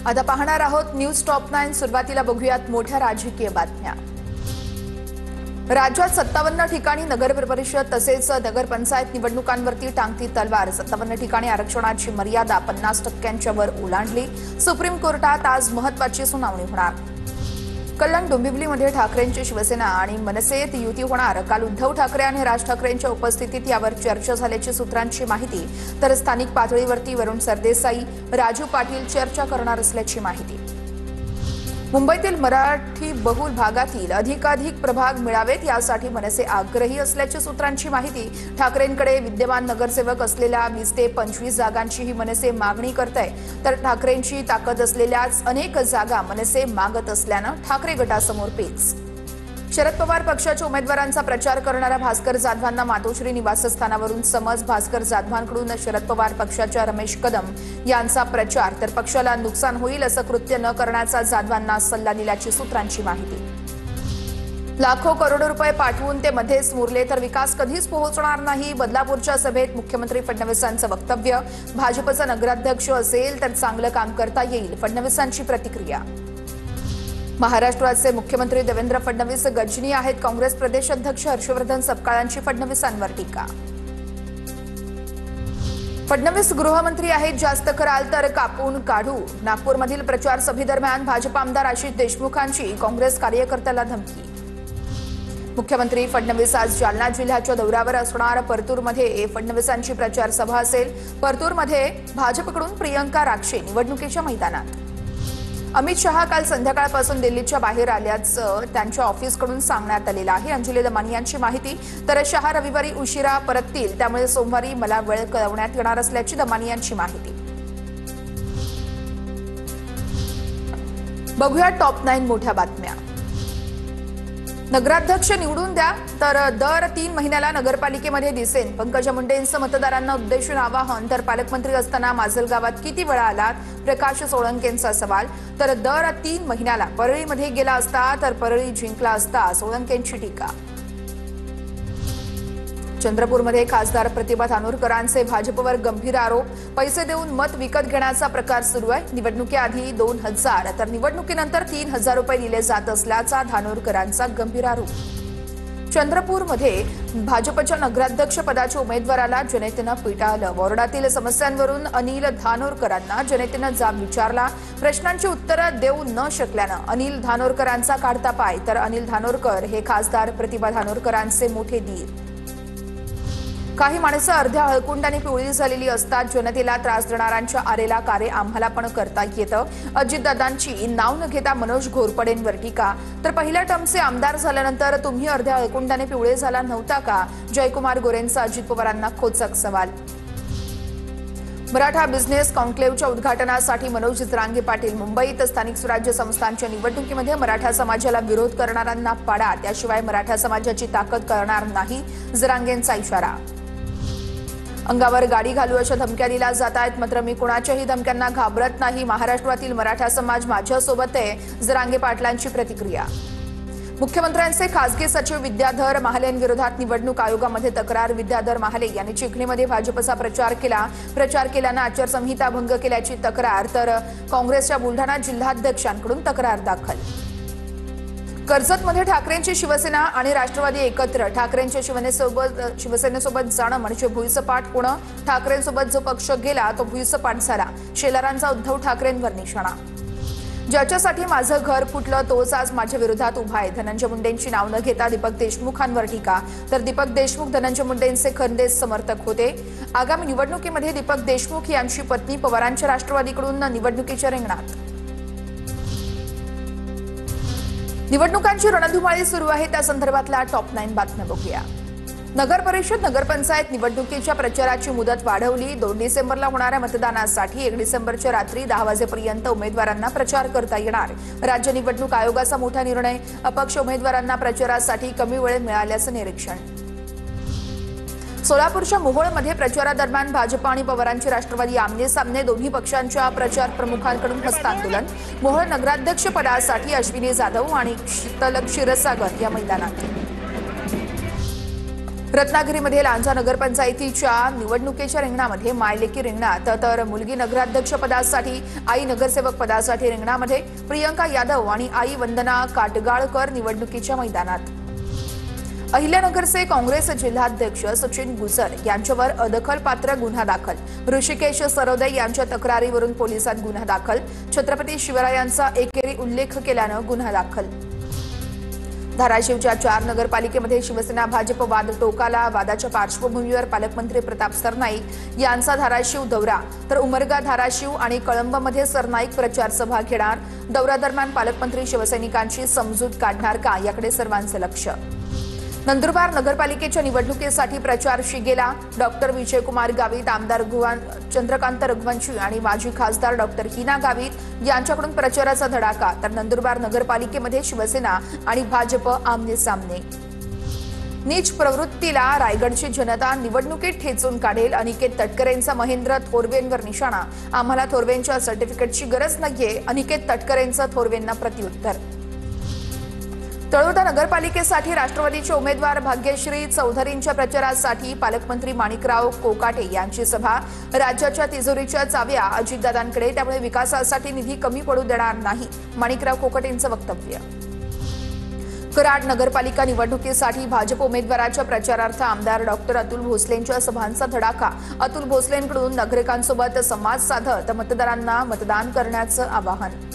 आता पाहणार आहोत न्यूज टॉप 9। सुरुवातीला बघूयात मोठ्या राजकीय बातम्या। राज्यात 57 ठिकाणी नगर परिषद तसेच नगरपंचायत निवडणुकांवरती टांगती तलवार। 57 ठिकाणी आरक्षणाची मर्यादा 50% वर ओलांडली। सुप्रीम कोर्टात आज महत्त्वाची सुनावणी होणार। कल्याण डोंबिवलीमध्ये ठाकरेंची शिवसेना आणि मनसेत युती होणार। काल उद्धव ठाकरे आणि राज ठाकरेंच्या उपस्थितीत यावर चर्चा झाल्याची सूत्रांची माहिती। तर स्थानिक पातळीवरती वरुण सरदेसाई, राजू पाटील चर्चा करणार असल्याची माहिती। मुंबईतील मराठी बहुल भागातील अधिकाधिक प्रभाग मिळावेत यासाठी मनसे आग्रही असल्याची सूत्रांची माहिती। ठाकरेंकडे विद्यमान नगरसेवक असलेल्या 20 ते 25 जागांची ही मनसे मागणी करते। तर ठाकरेंची ताकद असलेल्याच अनेक जागा मनसे मागत असल्यानं ठाकरे गटासमोर पेच। शरद पवार पक्षाच्या उमेदवारांचा प्रचार करणाऱ्या भास्कर जाधवांना मातोश्री निवासस्थानावरून समज। भास्कर जाधवांकडून शरद पवार पक्षाच्या रमेश कदम यांचा प्रचार, तर पक्षाला नुकसान होईल असं कृत्य न करण्याचा जाधवांना सल्ला दिल्याची सूत्रांची माहिती। लाखो करोडो रुपये पाठवून ते मध्येच मुरले तर विकास कधीच पोहोचणार नाही। बदलापूरच्या सभेत मुख्यमंत्री फडणवीसांचं वक्तव्य। भाजपचा नगराध्यक्ष असेल तर चांगलं काम करता येईल, फडणवीसांची प्रतिक्रिया। महाराष्ट्राचे मुख्यमंत्री देवेंद्र फडणवीस गजनी आहेत। काँग्रेस प्रदेश अध्यक्ष हर्षवर्धन सपकाळांची फडणवीसांवर टीका। फडणवीस गृहमंत्री आहेत, जास्त कराल तर कापून काढू। नागपूरमधील प्रचार सभेदरम्यान भाजप आमदार आशिष देशमुखांची काँग्रेस कार्यकर्त्याला धमकी। मुख्यमंत्री फडणवीस आज जालना जिल्ह्याच्या दौऱ्यावर असणार। परतूरमध्ये फडणवीसांची प्रचार सभा असेल। परतूरमध्ये भाजपकडून प्रियंका राक्षे निवडणुकीच्या मैदानात। अमित शहा काल संध्याकाळपासून दिल्लीच्या बाहेर आल्याचं त्यांच्या ऑफिसकडून सांगण्यात आलेलं आहे। अंजली दमानी यांची माहिती। तर शहा रविवारी उशिरा परततील, त्यामुळे सोमवारी मला वेळ कळवण्यात येणार असल्याची दमानी यांची माहिती। बघूया टॉप 9 मोठ्या बातम्या। नगराध्यक्ष निवडून द्या तर दर 3 महिन्याला नगरपालिकेमध्ये दिसेन। पंकजा मुंडेंचं मतदारांना उद्देशून आवाहन। तर पालकमंत्री असताना माजल गावात किती वेळा आलात, प्रकाश सोळंकेंचा सवाल। तर दर 3 महिन्याला परळीमध्ये गेला असता तर परळी जिंकला असता, सोळंकेंची टीका। चंद्रपूरमध्ये खासदार प्रतिभा धानोरकरांचे भाजपवर गंभीर आरोप। पैसे देऊन मत विकत घेण्याचा प्रकार सुरू आहे। निवडणुकीआधी 2000 तर निवडणुकीनंतर 3000 रुपये दिले जात असल्याचा धानोरकरांचा गंभीर आरोप। चंद्रपूरमध्ये भाजपच्या नगराध्यक्ष पदाच्या उमेदवाराला जनतेनं पिटाळलं। वॉर्डातील समस्यांवरून अनिल धानोरकरांना जनतेनं जाब विचारला। प्रश्नांची उत्तरं देऊ न शकल्यानं अनिल धानोरकरांचा काढता पाय। तर अनिल धानोरकर हे खासदार प्रतिभा धानोरकरांचे मोठे धीर। काही माणसं अर्ध्या हळकुंडाने पिवळी झालेली असतात। जनतेला त्रास देणाऱ्यांच्या आरेला कारे आम्हाला पण करता येतं। अजितदादांची नाव न घेता मनोज घोरपडेंवर टीका। तर पहिल्या टर्मचे आमदार झाल्यानंतर तुम्ही अर्ध्या हळकुंडाने पिवळे झाला नव्हता का, जयकुमार गोरेंचा अजित पवारांना खोचक सवाल। मराठा बिझनेस कॉन्क्लेव्हच्या उद्घाटनासाठी मनोज जरांगे पाटील मुंबईत। स्थानिक स्वराज्य संस्थांच्या निवडणुकीमध्ये मराठा समाजाला विरोध करणाऱ्यांना पाडा, त्याशिवाय मराठा समाजाची ताकद करणार नाही, जरांगेंचा इशारा। अंगावर गाडी घालू अशा धमक्या दिल्या जात आहेत, मात्र मी कुणाच्याही धमक्यांना घाबरत नाही। महाराष्ट्रातील मराठा समाज माझ्यासोबत आहे, जरांगे पाटलांची प्रतिक्रिया। मुख्यमंत्र्यांचे खासगी सचिव विद्याधर महालेंविरोधात निवडणूक आयोगामध्ये तक्रार। विद्याधर महाले यांनी चिखलीमध्ये भाजपचा प्रचार केल्यानं आचारसंहिता भंग केल्याची तक्रार। तर काँग्रेसच्या बुलढाणा जिल्हाध्यक्षांकडून तक्रार दाखल। कर्जतमध्ये ठाकरेंची शिवसेना आणि राष्ट्रवादी एकत्र। ठाकरेंच्या शिवसेनेसोबत जाणं म्हणजे भुईसपाट होणं। ठाकरेंसोबत जो पक्ष गेला तो भुईसपाट झाला, शेलारांचा उद्धव ठाकरेंवर निशाणा। ज्याच्यासाठी माझं घर फुटलं तोच आज माझ्या विरोधात उभा आहे। धनंजय मुंडेंची नाव न घेता दीपक देशमुखांवर टीका। तर दीपक देशमुख धनंजय मुंडेंचे खंदेश समर्थक होते। आगामी निवडणुकीमध्ये दीपक देशमुख यांची पत्नी पवारांच्या राष्ट्रवादीकडून निवडणुकीच्या रिंगणात। निवडणुकांची रणधुमाळी सुरू आहे, त्या संदर्भातल्या टॉप 9 बातम्या बघूया। नगर परिषद नगरपंचायत निवडणुकीच्या प्रचाराची मुदत वाढवली। 2 डिसेंबरला होणाऱ्या मतदानासाठी 1 डिसेंबरच्या रात्री 10 वाजेपर्यंत उमेदवारांना प्रचार करता येणार। राज्य निवडणूक आयोगाचा मोठा निर्णय। अपक्ष उमेदवारांना प्रचारासाठी कमी वेळ मिळाल्याचं निरीक्षण। सोलापूरच्या मोहोळमध्ये प्रचारादरम्यान भाजप आणि पवारांचे राष्ट्रवादी आमने सामने। दोन्ही पक्षांच्या प्रचार प्रमुखांकडून हस्तांदोलन। मोहोळ नगराध्यक्ष पदासाठी अश्विनी जाधव आणि शीतल क्षीरसागर या मैदानात। रत्नागिरीमध्ये लांजा नगरपंचायतीच्या निवडणुकीच्या रिंगणामध्ये मायलेकी रिंगणात, तर मुलगी नगराध्यक्ष पदासाठी, आई नगरसेवक पदासाठी रिंगणामध्ये प्रियंका यादव आणि आई वंदना काटगाळकर निवडणुकीच्या मैदानात। अहिल्यानगरचे काँग्रेस जिल्हाध्यक्ष सचिन गुजर यांच्यावर अदखलपात्र गुन्हा दाखल। ऋषिकेश सरोदे यांच्या तक्रारीवरून पोलिसांत गुन्हा दाखल। छत्रपती शिवरायांचा एकेरी उल्लेख केल्यानं गुन्हा दाखल। धाराशिवच्या 4 नगरपालिकेमध्ये शिवसेना भाजप वाद टोकाला। वादाच्या पार्श्वभूमीवर पालकमंत्री प्रताप सरनाईक यांचा धाराशिव दौरा, तर उमरगा, धाराशिव आणि कळंबमध्ये सरनाईक प्रचार सभा घेणार। दौऱ्यादरम्यान पालकमंत्री शिवसैनिकांची समजूत काढणार का, याकडे सर्वांचे लक्ष। नंदुरबार नगरपालिकेच्या निवडणुकीसाठी प्रचार शिगेला। डॉक्टर विजयकुमार गावित, आमदार चंद्रकांत रघुवंशी आणि माजी खासदार डॉक्टर हिना गावित यांच्याकडून प्रचाराचा धडाका, तर नंदुरबार नगरपालिकेमध्ये शिवसेना आणि भाजप आमने सामने। नीच प्रवृत्तीला रायगडची जनता निवडणुकीत ठेचून काढेल। अनिकेत तटकरेंचा महेंद्र थोरवेंवर निशाणा। आम्हाला थोरवेंच्या सर्टिफिकेटची गरज नाहीये, अनिकेत तटकरेंचं थोरवेंना प्रत्युत्तर। तळोदा नगरपालिकेसाठी राष्ट्रवादीचे उमेदवार भाग्यश्री चौधरींच्या प्रचारासाठी पालकमंत्री माणिकराव कोकाटे यांची सभा। राज्याच्या तिजोरीच्या चाव्या अजितदादांकडे, त्यामुळे विकासासाठी निधी कमी पडू देणार नाही, माणिकराव कोकाटेंचं वक्तव्य। कराड नगरपालिका निवडणुकीसाठी भाजप उमेदवाराच्या प्रचारार्थ आमदार डॉक्टर अतुल भोसलेंच्या सभांचा धडाका। अतुल भोसलेंकडून नागरिकांसोबत संवाद साधत मतदारांना मतदान करण्याचं आवाहन।